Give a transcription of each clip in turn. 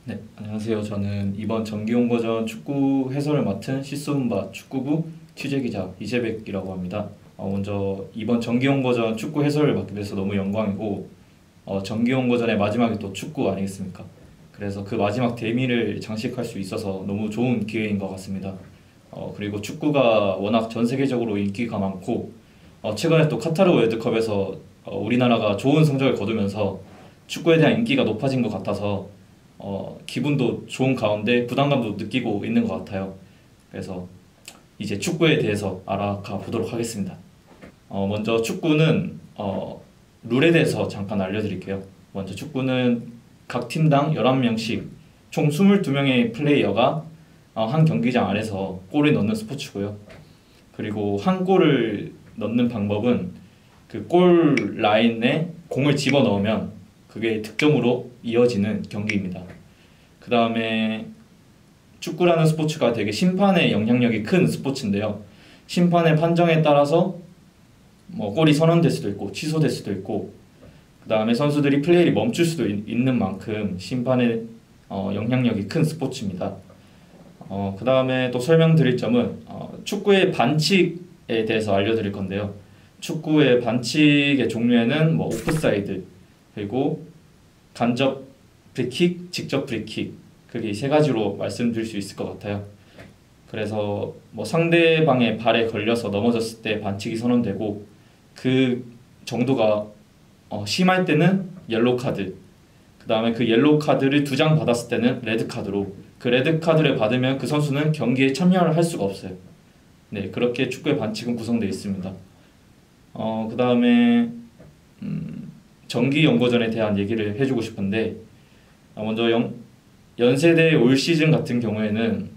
네, 안녕하세요. 저는 이번 정기용고전 축구 해설을 맡은 시소음바 축구부 취재기자 이재백이라고 합니다. 먼저 이번 정기용고전 축구 해설을 맡게 돼서 너무 영광이고, 정기용고전의 마지막이 또 축구 아니겠습니까? 그래서 그 마지막 대미를 장식할 수 있어서 너무 좋은 기회인 것 같습니다. 그리고 축구가 워낙 전 세계적으로 인기가 많고, 최근에 또 카타르 월드컵에서 우리나라가 좋은 성적을 거두면서 축구에 대한 인기가 높아진 것 같아서 기분도 좋은 가운데 부담감도 느끼고 있는 것 같아요. 그래서 이제 축구에 대해서 알아가 보도록 하겠습니다. 먼저 축구는 룰에 대해서 잠깐 알려드릴게요. 먼저 축구는 각 팀당 11명씩 총 22명의 플레이어가 한 경기장 안에서 골을 넣는 스포츠고요. 그리고 한 골을 넣는 방법은 그 골 라인에 공을 집어넣으면 그게 득점으로 이어지는 경기입니다. 그 다음에 축구라는 스포츠가 되게 심판의 영향력이 큰 스포츠인데요. 심판의 판정에 따라서 뭐 골이 선언될 수도 있고 취소될 수도 있고, 그 다음에 선수들이 플레이를 멈출 수도 있는 만큼 심판의 영향력이 큰 스포츠입니다. 그 다음에 또 설명드릴 점은 축구의 반칙에 대해서 알려드릴 건데요. 축구의 반칙의 종류에는 뭐 오프사이드, 그리고 간접 프리킥, 직접 프리킥, 그게 세 가지로 말씀드릴 수 있을 것 같아요. 그래서 뭐 상대방의 발에 걸려서 넘어졌을 때 반칙이 선언되고, 그 정도가 심할 때는 옐로우 카드, 그 다음에 그 옐로우 카드를 2장 받았을 때는 레드 카드로, 그 레드 카드를 받으면 그 선수는 경기에 참여를 할 수가 없어요. 네, 그렇게 축구의 반칙은 구성되어 있습니다. 그 다음에 정기연고전에 대한 얘기를 해주고 싶은데, 먼저 연세대 올 시즌 같은 경우에는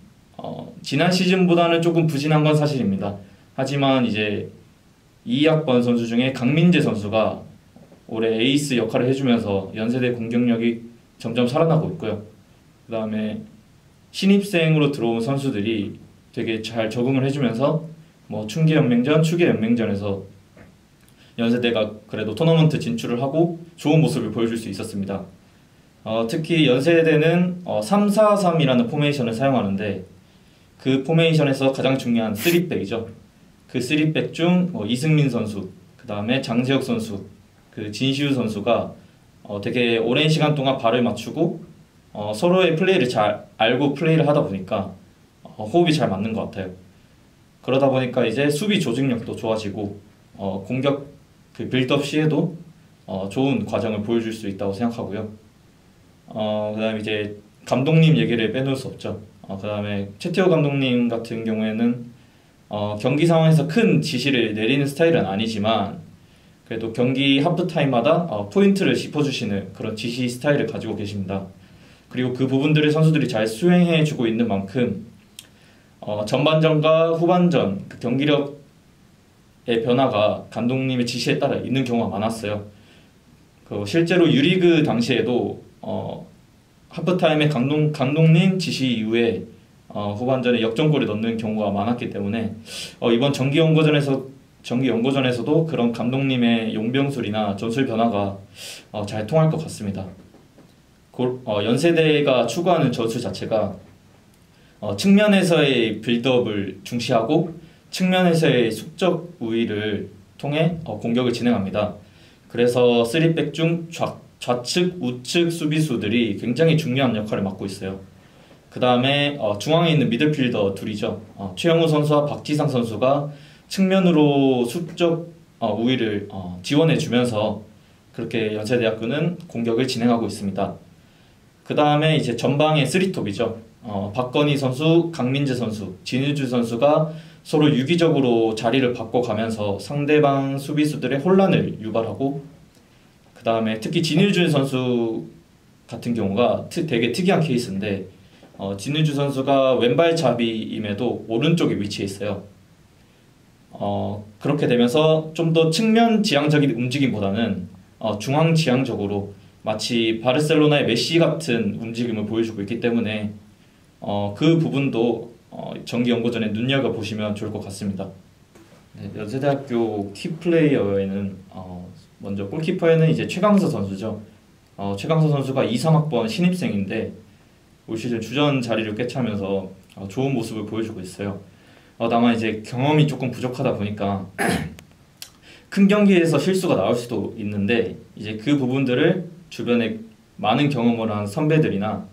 지난 시즌보다는 조금 부진한 건 사실입니다. 하지만 이제 2학번 선수 중에 강민재 선수가 올해 에이스 역할을 해주면서 연세대 공격력이 점점 살아나고 있고요. 그 다음에 신입생으로 들어온 선수들이 되게 잘 적응을 해주면서 뭐 충계연맹전, 추계연맹전에서 연세대가 그래도 토너먼트 진출을 하고 좋은 모습을 보여줄 수 있었습니다. 특히 연세대는 3-4-3이라는 포메이션을 사용하는데, 그 포메이션에서 가장 중요한 3백이죠. 그 3백 중 이승민 선수, 그 다음에 장재혁 선수, 그 진시우 선수가 되게 오랜 시간 동안 발을 맞추고 서로의 플레이를 잘 알고 플레이를 하다 보니까 호흡이 잘 맞는 것 같아요. 그러다 보니까 이제 수비 조직력도 좋아지고 공격 그 빌드업 시에도 좋은 과정을 보여줄 수 있다고 생각하고요. 그 다음에 이제 감독님 얘기를 빼놓을 수 없죠. 그 다음에 최태호 감독님 같은 경우에는 경기 상황에서 큰 지시를 내리는 스타일은 아니지만 그래도 경기 하프타임마다 포인트를 짚어주시는 그런 지시 스타일을 가지고 계십니다. 그리고 그 부분들을 선수들이 잘 수행해주고 있는 만큼 전반전과 후반전 그 경기력의 변화가 감독님의 지시에 따라 있는 경우가 많았어요. 실제로 유리그 당시에도 하프타임에 감독님 지시 이후에 후반전에 역전골을 넣는 경우가 많았기 때문에 이번 정기연고전에서도 그런 감독님의 용병술이나 전술 변화가 잘 통할 것 같습니다. 연세대가 추구하는 전술 자체가 측면에서의 빌드업을 중시하고 측면에서의 수적 우위를 통해 공격을 진행합니다. 그래서 3백 중 좌측, 우측 수비수들이 굉장히 중요한 역할을 맡고 있어요. 그 다음에 중앙에 있는 미드필더 둘이죠. 최영우 선수와 박지상 선수가 측면으로 수적 우위를 지원해주면서 그렇게 연세대학교는 공격을 진행하고 있습니다. 그 다음에 이제 전방에 3톱이죠. 박건희 선수, 강민재 선수, 진우주 선수가 서로 유기적으로 자리를 바꿔가면서 상대방 수비수들의 혼란을 유발하고, 그 다음에 특히 진우주 선수 같은 경우가 되게 특이한 케이스인데 진우주 선수가 왼발잡이임에도 오른쪽에 위치해 있어요. 그렇게 되면서 좀 더 측면 지향적인 움직임보다는 중앙 지향적으로 마치 바르셀로나의 메시 같은 움직임을 보여주고 있기 때문에 그 부분도 정기연고전에 눈여겨보시면 좋을 것 같습니다. 네, 연세대학교 키플레이어에는 먼저 골키퍼에는 이제 최강서 선수죠. 최강서 선수가 2, 3학번 신입생인데 올 시즌 주전 자리를 꿰차면서 좋은 모습을 보여주고 있어요. 다만 이제 경험이 조금 부족하다 보니까 큰 경기에서 실수가 나올 수도 있는데 이제 그 부분들을 주변에 많은 경험을 한 선배들이나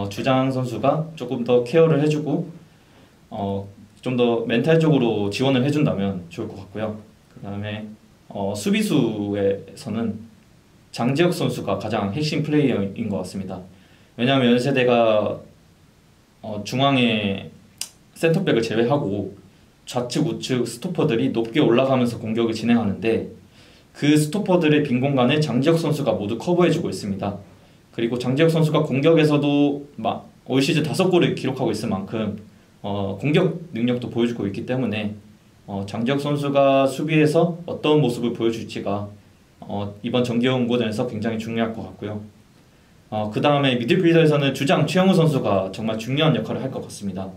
주장 선수가 조금 더 케어를 해주고 좀 더 멘탈적으로 지원을 해준다면 좋을 것 같고요. 그 다음에 수비수에서는 장지혁 선수가 가장 핵심 플레이어인 것 같습니다. 왜냐하면 연세대가 중앙에 센터백을 제외하고 좌측 우측 스토퍼들이 높게 올라가면서 공격을 진행하는데 그 스토퍼들의 빈 공간을 장지혁 선수가 모두 커버해주고 있습니다. 그리고 장지혁 선수가 공격에서도 올 시즌 5골을 기록하고 있을 만큼 공격 능력도 보여주고 있기 때문에 장지혁 선수가 수비에서 어떤 모습을 보여줄지가 이번 정기용고전에서 굉장히 중요할 것 같고요. 그 다음에 미드필더에서는 주장 최영우 선수가 정말 중요한 역할을 할 것 같습니다.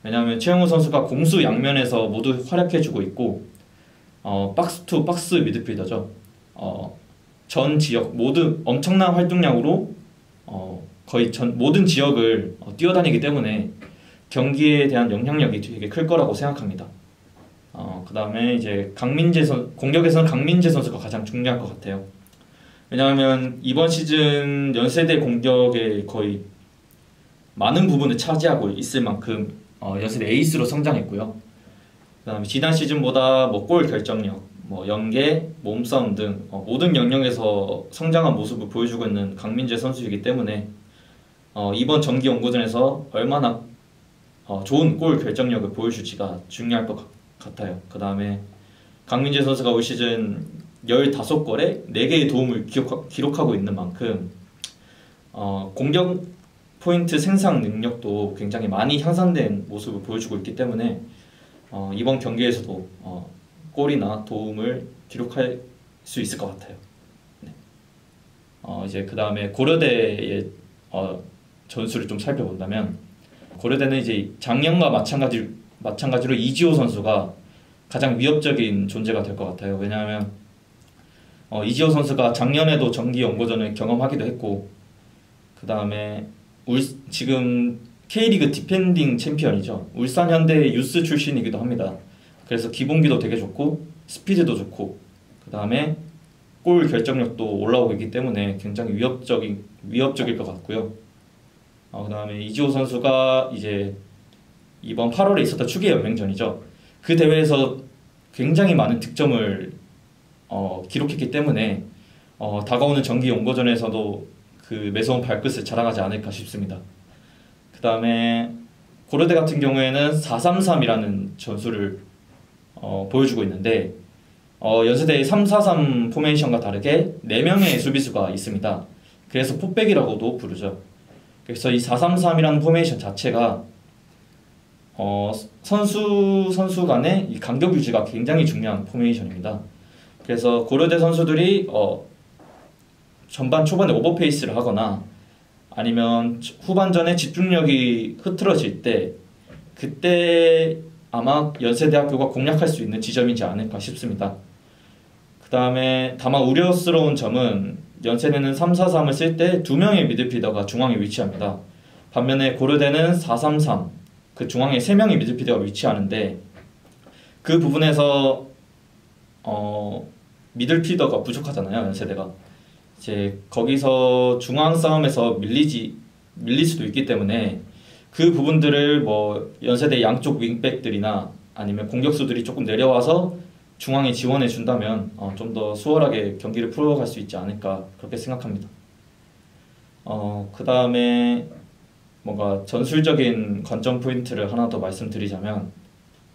왜냐하면 최영우 선수가 공수 양면에서 모두 활약해주고 있고 박스 투 박스 미드필더죠. 전 지역 모두 엄청난 활동량으로 거의 모든 지역을 뛰어다니기 때문에 경기에 대한 영향력이 되게 클 거라고 생각합니다. 그 다음에 이제 공격에서는 강민재 선수가 가장 중요할 것 같아요. 왜냐하면 이번 시즌 연세대 공격에 거의 많은 부분을 차지하고 있을 만큼 연세대 에이스로 성장했고요. 그 다음에 지난 시즌보다 골 결정력, 연계, 몸싸움 등 모든 영역에서 성장한 모습을 보여주고 있는 강민재 선수이기 때문에 이번 정기 연고전에서 얼마나 좋은 골 결정력을 보여줄지가 중요할 것 같아요. 그 다음에 강민재 선수가 올 시즌 15골에 4개의 도움을 기록하고 있는 만큼 공격 포인트 생산 능력도 굉장히 많이 향상된 모습을 보여주고 있기 때문에 이번 경기에서도 골이나 도움을 기록할 수 있을 것 같아요. 네. 이제 그 다음에 고려대의 전술을 좀 살펴본다면 고려대는 이제 작년과 마찬가지로 이지호 선수가 가장 위협적인 존재가 될 것 같아요. 왜냐하면 이지호 선수가 작년에도 정기 연고전을 경험하기도 했고 그 다음에 지금 K리그 디펜딩 챔피언이죠. 울산 현대 유스 출신이기도 합니다. 그래서 기본기도 되게 좋고 스피드도 좋고 그 다음에 골 결정력도 올라오고 있기 때문에 굉장히 위협적일 것 같고요. 그 다음에 이지호 선수가 이제 이번 8월에 있었던 축의 연맹전이죠. 그 대회에서 굉장히 많은 득점을 기록했기 때문에 다가오는 정기 연고전에서도 그 매서운 발끝을 자랑하지 않을까 싶습니다. 그 다음에 고려대 같은 경우에는 4-3-3이라는 전술을 보여주고 있는데 연세대의 3-4-3 포메이션과 다르게 4명의 수비수가 있습니다. 그래서 포백이라고도 부르죠. 그래서 이 4-3-3이라는 포메이션 자체가 선수 간의 이 간격 유지가 굉장히 중요한 포메이션입니다. 그래서 고려대 선수들이 전반 초반에 오버페이스를 하거나 아니면 후반전에 집중력이 흐트러질 때 그때 아마 연세대학교가 공략할 수 있는 지점이지 않을까 싶습니다. 그 다음에 다만 우려스러운 점은 연세대는 3-4-3을 쓸 때 2명의 미드필더가 중앙에 위치합니다. 반면에 고려대는 4-3-3 그 중앙에 3명의 미드필더가 위치하는데 그 부분에서 미들필더가 부족하잖아요. 연세대가 이제 거기서 중앙 싸움에서 밀릴 수도 있기 때문에 그 부분들을 연세대 양쪽 윙백들이나 아니면 공격수들이 조금 내려와서 중앙에 지원해 준다면 좀 더 수월하게 경기를 풀어갈 수 있지 않을까 그렇게 생각합니다. 그 다음에 뭔가 전술적인 관전 포인트를 하나 더 말씀드리자면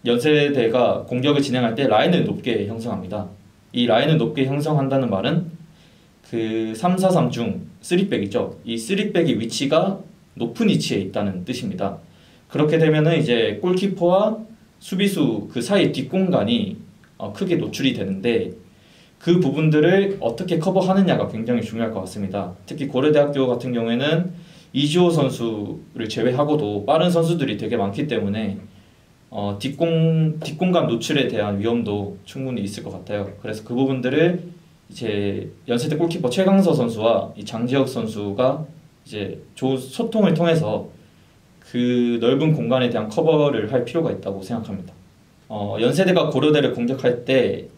연세대가 공격을 진행할 때 라인을 높게 형성합니다. 이 라인을 높게 형성한다는 말은 그 3-4-3 중 3백이죠. 이 3백의 위치가 높은 위치에 있다는 뜻입니다. 그렇게 되면은 이제 골키퍼와 수비수 그 사이 뒷공간이 크게 노출이 되는데 그 부분들을 어떻게 커버하느냐가 굉장히 중요할 것 같습니다. 특히 고려대학교 같은 경우에는 이지호 선수를 제외하고도 빠른 선수들이 되게 많기 때문에 뒷공간 노출에 대한 위험도 충분히 있을 것 같아요. 그래서 그 부분들을 이제 연세대 골키퍼 최강서 선수와 이 장지혁 선수가 이제 좋은 소통을 통해서 그 넓은 공간에 대한 커버를 할 필요가 있다고 생각합니다. 연세대가 고려대를 공격할 때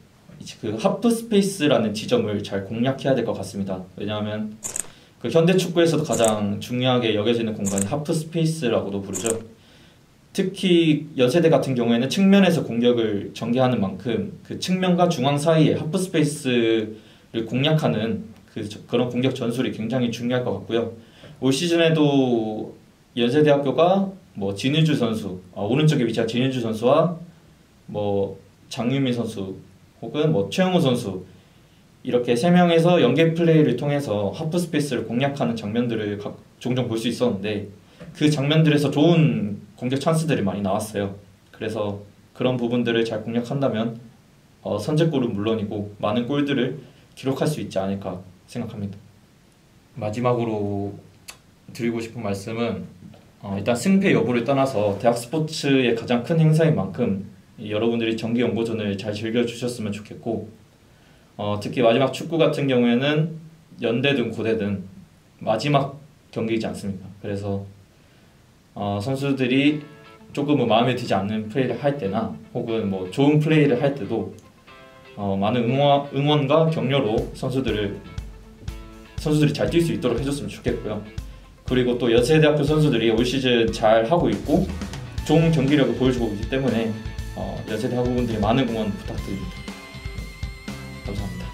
그 하프 스페이스라는 지점을 잘 공략해야 될 것 같습니다. 왜냐하면 그 현대 축구에서도 가장 중요하게 여겨지는 공간이 하프 스페이스라고도 부르죠. 특히 연세대 같은 경우에는 측면에서 공격을 전개하는 만큼 그 측면과 중앙 사이에 하프 스페이스를 공략하는 그런 공격 전술이 굉장히 중요할 것 같고요. 올 시즌에도 연세대학교가 뭐 진유주 선수, 오른쪽에 위치한 진유주 선수와 뭐 장유민 선수 혹은 뭐 최영우 선수 이렇게 세 명에서 연계 플레이를 통해서 하프 스페이스를 공략하는 장면들을 종종 볼 수 있었는데 그 장면들에서 좋은 공격 찬스들이 많이 나왔어요. 그래서 그런 부분들을 잘 공략한다면 선제골은 물론이고 많은 골들을 기록할 수 있지 않을까 생각합니다. 마지막으로 드리고 싶은 말씀은 일단 승패 여부를 떠나서 대학 스포츠의 가장 큰 행사인 만큼 여러분들이 정기연고전을 잘 즐겨주셨으면 좋겠고 특히 마지막 축구 같은 경우에는 연대든 고대든 마지막 경기이지 않습니까? 그래서 선수들이 조금은 마음에 들지 않는 플레이를 할 때나 혹은 뭐 좋은 플레이를 할 때도 많은 응원과 격려로 선수들이 잘 뛸 수 있도록 해줬으면 좋겠고요. 그리고 또 연세대학교 선수들이 올 시즌 잘 하고 있고 좋은 경기력을 보여주고 있기 때문에 연세대 학우분들이 많은 응원 부탁드립니다. 감사합니다.